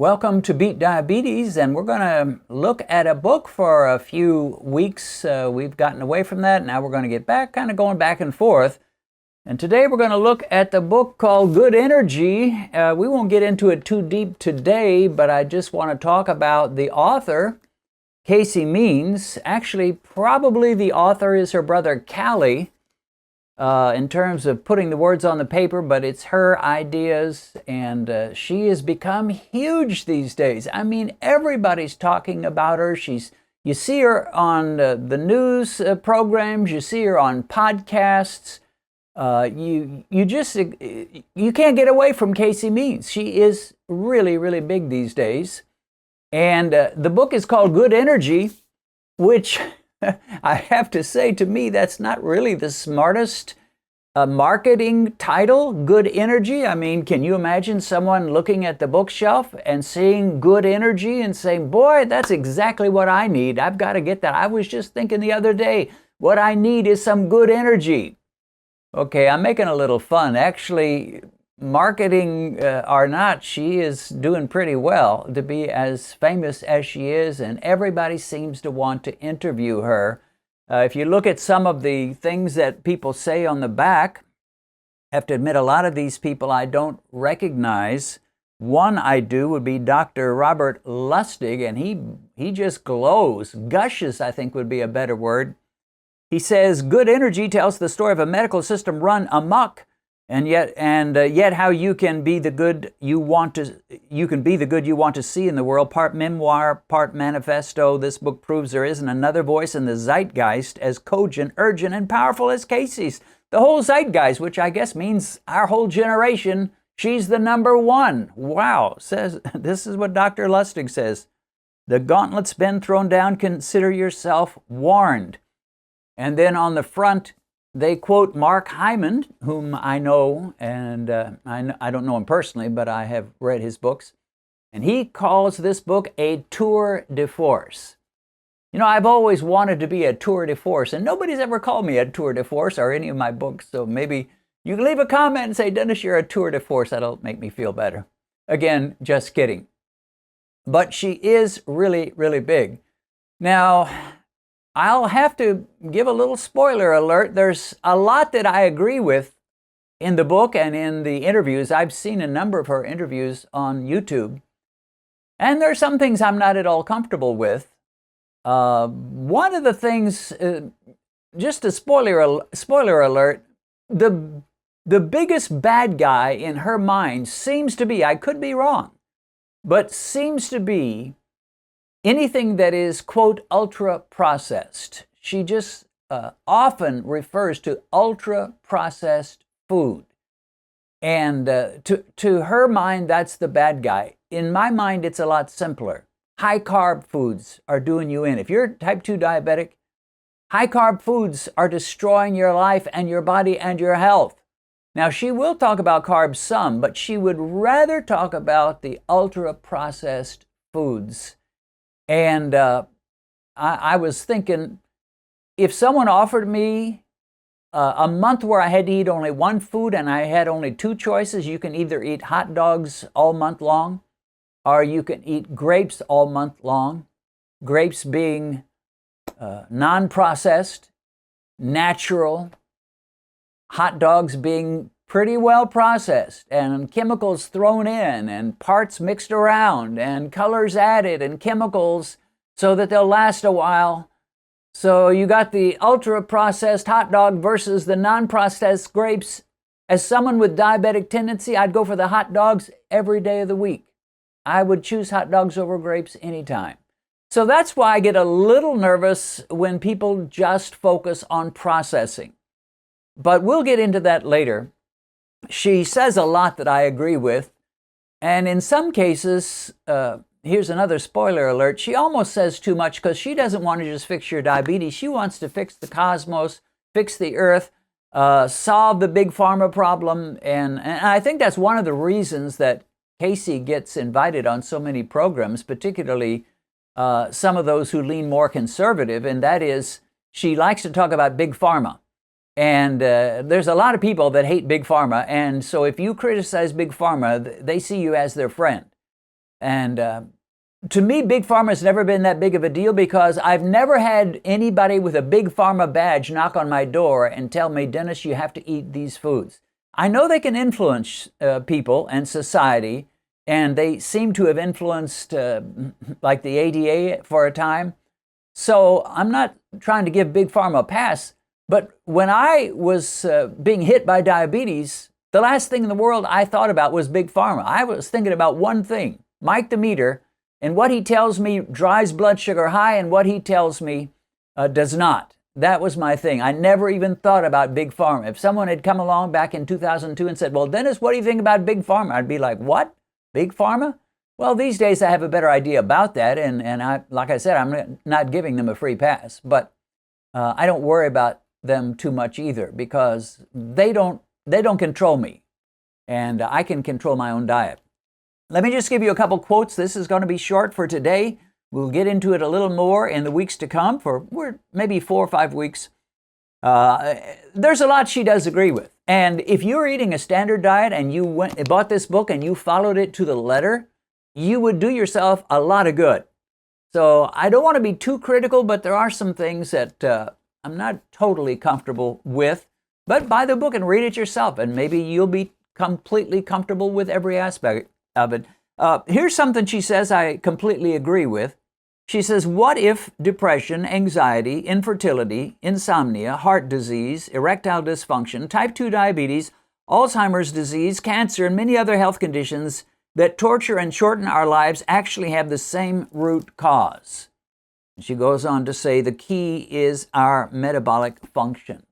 Welcome to Beat Diabetes, and we're going to look at a book for a few weeks. We've gotten away from that. Now we're going to get back, kind of going back and forth. And today we're going to look at the book called Good Energy. We won't get into it too deep today, but I just want to talk about the author, Casey Means. Actually, probably the author is her brother, Callie, in terms of putting the words on the paper, but it's her ideas, and she has become huge these days. I mean, everybody's talking about her. You see her on the news programs, you see her on podcasts. You can't get away from Casey Means. She is really, really big these days. And the book is called Good Energy, which I have to say, to me, that's not really the smartest marketing title, Good Energy. I mean, can you imagine someone looking at the bookshelf and seeing Good Energy and saying, boy, that's exactly what I need. I've got to get that. I was just thinking the other day, what I need is some good energy. Okay, I'm making a little fun. Actually, marketing or not, she is doing pretty well to be as famous as she is, and everybody seems to want to interview her. If you look at some of the things that people say on the back, I have to admit a lot of these people I don't recognize. One I do would be Dr. Robert Lustig, and he just glows. Gushes, I think, would be a better word. He says, Good Energy tells the story of a medical system run amok, and yet how you can be the good you want to see in the world. Part memoir, part manifesto. This book proves there isn't another voice in the zeitgeist as cogent, urgent, and powerful as Casey's. The whole zeitgeist, which I guess means our whole generation. She's the number one. Wow. This is what Dr. Lustig says. The gauntlet's been thrown down. Consider yourself warned. And then on the front, they quote Mark Hyman, whom I know, and I don't know him personally, but I have read his books. And he calls this book a tour de force. You know, I've always wanted to be a tour de force, and nobody's ever called me a tour de force or any of my books, so maybe you can leave a comment and say, Dennis, you're a tour de force. That'll make me feel better. Again, just kidding. But she is really, really big. Now, I'll have to give a little spoiler alert. There's a lot that I agree with in the book and in the interviews. I've seen a number of her interviews on YouTube. And there's some things I'm not at all comfortable with. One of the things, just a spoiler alert, the biggest bad guy in her mind seems to be, I could be wrong, but seems to be anything that is, quote, ultra-processed. She just often refers to ultra-processed food. And to her mind, that's the bad guy. In my mind, it's a lot simpler. High-carb foods are doing you in. If you're type 2 diabetic, high-carb foods are destroying your life and your body and your health. Now, she will talk about carbs some, but she would rather talk about the ultra-processed foods. And I was thinking, if someone offered me a month where I had to eat only one food and I had only two choices, you can either eat hot dogs all month long, or you can eat grapes all month long. Grapes being non-processed, natural, hot dogs being pretty well processed and chemicals thrown in and parts mixed around and colors added and chemicals so that they'll last a while. So you got the ultra-processed hot dog versus the non-processed grapes. As someone with diabetic tendency, I'd go for the hot dogs every day of the week. I would choose hot dogs over grapes anytime. So that's why I get a little nervous when people just focus on processing. But we'll get into that later. She says a lot that I agree with. And in some cases, here's another spoiler alert, she almost says too much because she doesn't want to just fix your diabetes. She wants to fix the cosmos, fix the earth, solve the big pharma problem. And I think that's one of the reasons that Casey gets invited on so many programs, particularly some of those who lean more conservative, and that is she likes to talk about big pharma. And there's a lot of people that hate big pharma, and so if you criticize big pharma, they see you as their friend. And to me, Big Pharma has never been that big of a deal because I've never had anybody with a Big Pharma badge knock on my door and tell me, Dennis, you have to eat these foods. I know they can influence people and society, and they seem to have influenced like the ADA for a time. So I'm not trying to give Big Pharma a pass, but when I was being hit by diabetes, the last thing in the world I thought about was Big Pharma. I was thinking about one thing, Mike the meter, and what he tells me drives blood sugar high and what he tells me does not. That was my thing. I never even thought about Big Pharma. If someone had come along back in 2002 and said, well, Dennis, what do you think about Big Pharma? I'd be like, what? Big Pharma? Well, these days I have a better idea about that, and I, like I said, I'm not giving them a free pass, but I don't worry about them too much either because they don't control me, and I can control my own diet. Let me just give you a couple quotes. This is going to be short for today. We'll get into it a little more in the weeks to come, for maybe 4 or 5 weeks. There's a lot she does agree with. And if you're eating a standard diet and you bought this book and you followed it to the letter, you would do yourself a lot of good. So I don't want to be too critical, but there are some things that I'm not totally comfortable with. But buy the book and read it yourself, and maybe you'll be completely comfortable with every aspect of it. Here's something she says I completely agree with. She says, what if depression, anxiety, infertility, insomnia, heart disease, erectile dysfunction, type 2 diabetes, Alzheimer's disease, cancer, and many other health conditions that torture and shorten our lives actually have the same root cause? She goes on to say the key is our metabolic function.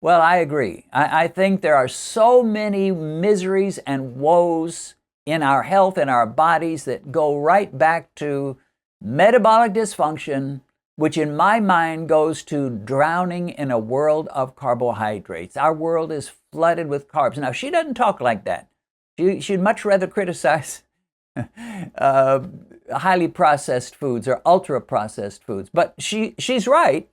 Well, I agree. I think there are so many miseries and woes in our health and our bodies that go right back to metabolic dysfunction, which in my mind goes to drowning in a world of carbohydrates. Our world is flooded with carbs. Now, she doesn't talk like that. She'd much rather criticize highly processed foods or ultra processed foods. But she's right.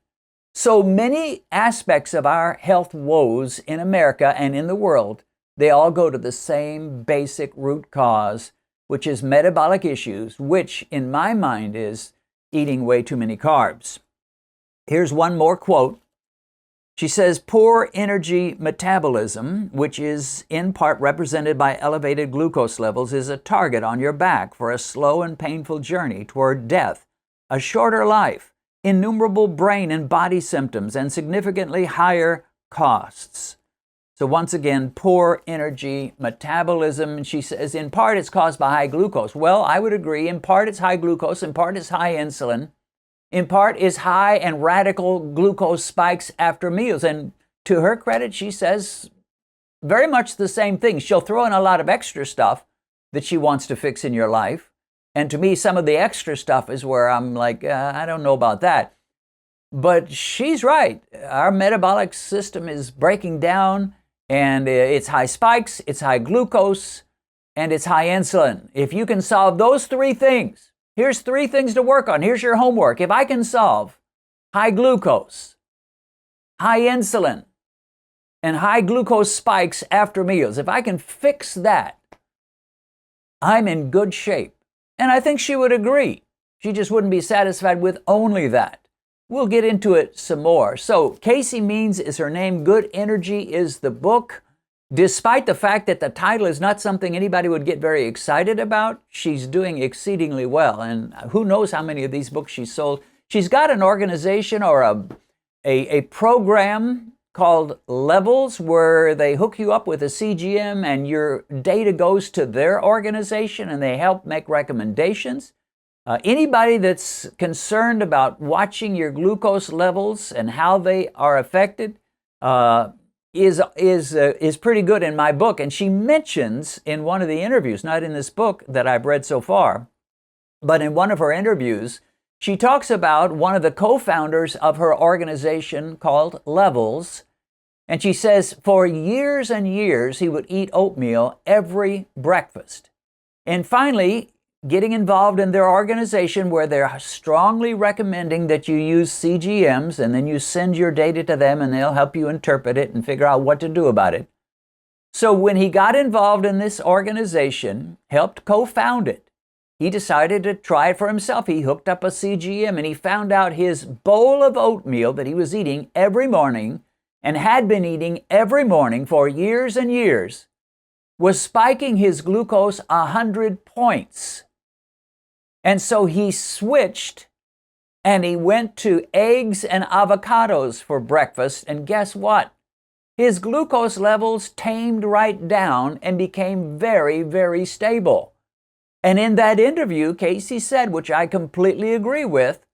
So many aspects of our health woes in America and in the world, they all go to the same basic root cause, which is metabolic issues, which in my mind is eating way too many carbs. Here's one more quote. She says, poor energy metabolism, which is in part represented by elevated glucose levels, is a target on your back for a slow and painful journey toward death, a shorter life, innumerable brain and body symptoms, and significantly higher costs. So once again, poor energy metabolism. She says, in part, it's caused by high glucose. Well, I would agree. In part, it's high glucose. In part, it's high insulin. In part, is high and radical glucose spikes after meals. And to her credit, she says very much the same thing. She'll throw in a lot of extra stuff that she wants to fix in your life. And to me, some of the extra stuff is where I'm like, I don't know about that. But she's right. Our metabolic system is breaking down. And it's high spikes, it's high glucose, and it's high insulin. If you can solve those 3 things, here's 3 things to work on. Here's your homework. If I can solve high glucose, high insulin, and high glucose spikes after meals, if I can fix that, I'm in good shape. And I think she would agree. She just wouldn't be satisfied with only that. We'll get into it some more. So Casey Means is her name. Good Energy is the book. Despite the fact that the title is not something anybody would get very excited about, she's doing exceedingly well. And who knows how many of these books she's sold. She's got an organization or a program called Levels where they hook you up with a CGM and your data goes to their organization and they help make recommendations. Anybody that's concerned about watching your glucose levels and how they are affected is pretty good in my book. And she mentions in one of the interviews, not in this book that I've read so far, but in one of her interviews, she talks about one of the co-founders of her organization called Levels. And she says for years and years, he would eat oatmeal every breakfast. And finally, getting involved in their organization where they're strongly recommending that you use CGMs and then you send your data to them and they'll help you interpret it and figure out what to do about it. So when he got involved in this organization, helped co-found it, he decided to try it for himself. He hooked up a CGM and he found out his bowl of oatmeal that he was eating every morning and had been eating every morning for years and years was spiking his glucose 100 points. And so he switched and he went to eggs and avocados for breakfast. And guess what? His glucose levels tamed right down and became very, very stable. And in that interview, Casey said, which I completely agree with,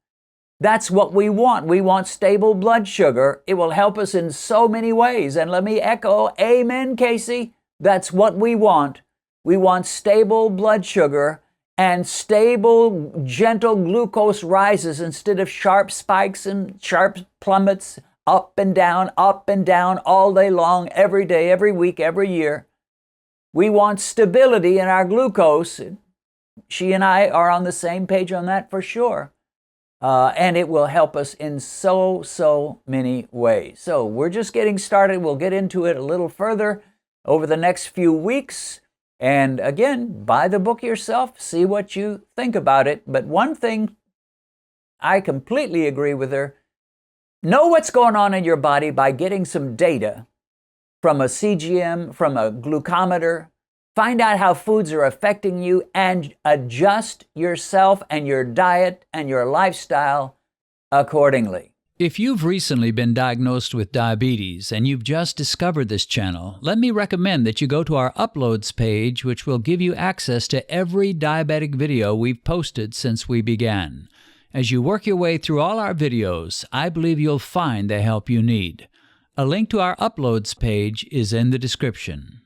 that's what we want. We want stable blood sugar. It will help us in so many ways. And let me echo, amen, Casey. That's what we want. We want stable blood sugar and stable, gentle glucose rises instead of sharp spikes and sharp plummets, up and down all day long, every day, every week, every year. We want stability in our glucose. She and I are on the same page on that for sure. And it will help us in so many ways. So we're just getting started. We'll get into it a little further over the next few weeks. And again, buy the book yourself, see what you think about it. But one thing, I completely agree with her. Know what's going on in your body by getting some data from a CGM, from a glucometer. Find out how foods are affecting you and adjust yourself and your diet and your lifestyle accordingly. If you've recently been diagnosed with diabetes and you've just discovered this channel, let me recommend that you go to our Uploads page, which will give you access to every diabetic video we've posted since we began. As you work your way through all our videos, I believe you'll find the help you need. A link to our Uploads page is in the description.